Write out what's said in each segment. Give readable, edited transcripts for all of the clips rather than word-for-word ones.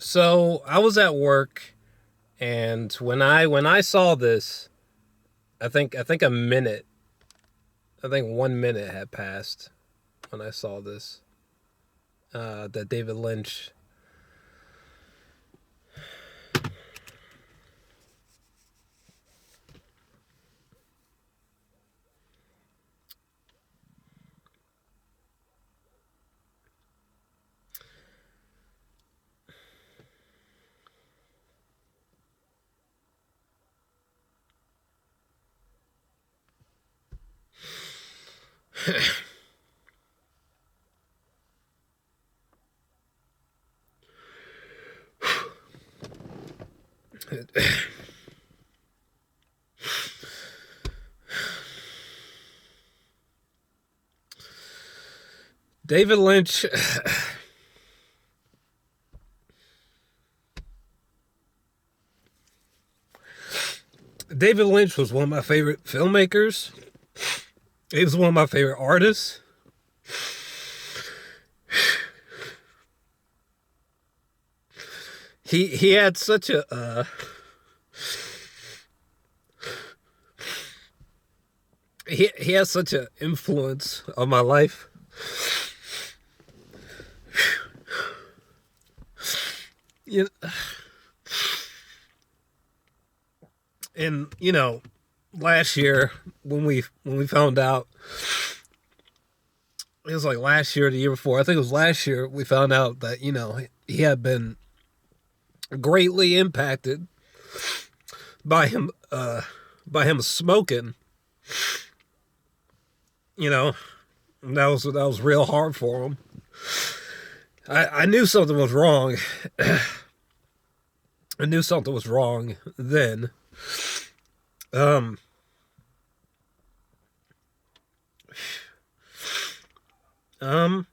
So I was at work, and when I saw this, I think a minute, I think 1 minute had passed when I saw this. That David Lynch. David Lynch. David Lynch was one of my favorite filmmakers. He was one of my favorite artists. He had such a he has such an influence on my life. You and last year when we found out, it was like last year or the year before. I think it was last year we found out that he had been greatly impacted by him smoking. That was real hard for him. I knew something was wrong. I knew something was wrong then. Um, um,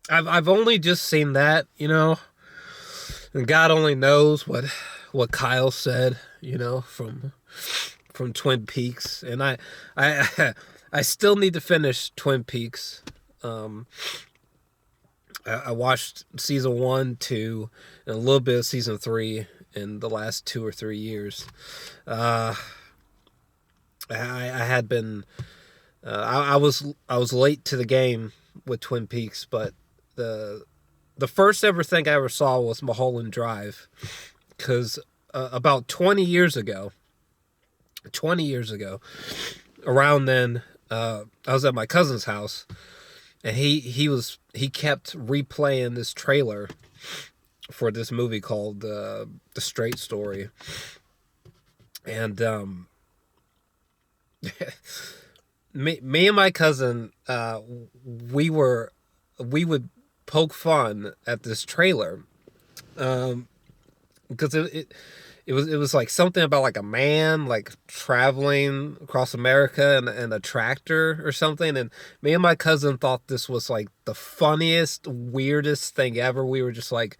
I've only just seen that, and God only knows what Kyle said, from Twin Peaks, and I I still need to finish Twin Peaks. Um, I watched season 1, 2, and a little bit of season 3 in the last 2 or 3 years. Uh, I had been I was late to the game with Twin Peaks, but the the first ever thing I ever saw was Mulholland Drive, because about 20 years ago, around then, I was at my cousin's house, and he kept replaying this trailer for this movie called The Straight Story, and me and my cousin, we would poke fun at this trailer, um, because it was like something about like a man like traveling across America and a tractor or something, and me and my cousin thought this was like the funniest, weirdest thing ever. We were just like,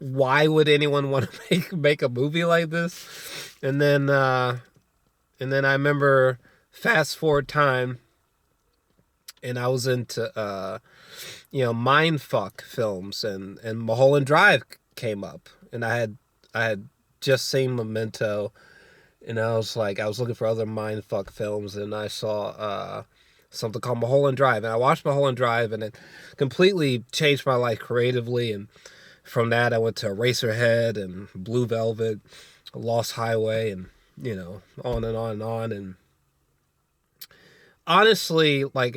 why would anyone want to make a movie like this? And then I remember, fast forward time, and I was into mindfuck films, and Mulholland Drive came up, and I had just seen Memento, and I was looking for other mindfuck films, and I saw something called Mulholland Drive, and I watched Mulholland Drive, and it completely changed my life creatively. And from that, I went to Eraserhead and Blue Velvet, Lost Highway, and on and on and on. And honestly, like,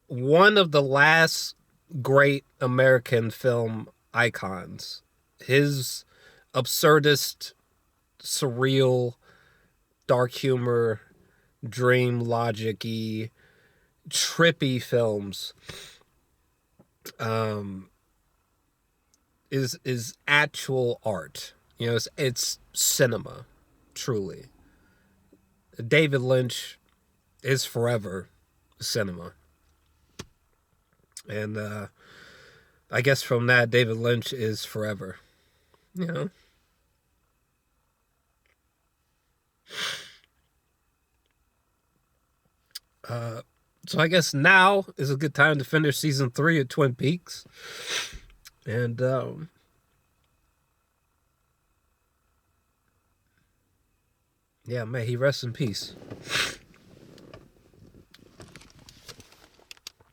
one of the last great American film icons. His absurdist, surreal, dark humor, dream logic-y, trippy films, um, is actual art. It's cinema, truly. David Lynch is forever cinema. And I guess from that, David Lynch is forever. You know. So I guess now is a good time to finish season 3 of Twin Peaks. And yeah, may he rest in peace.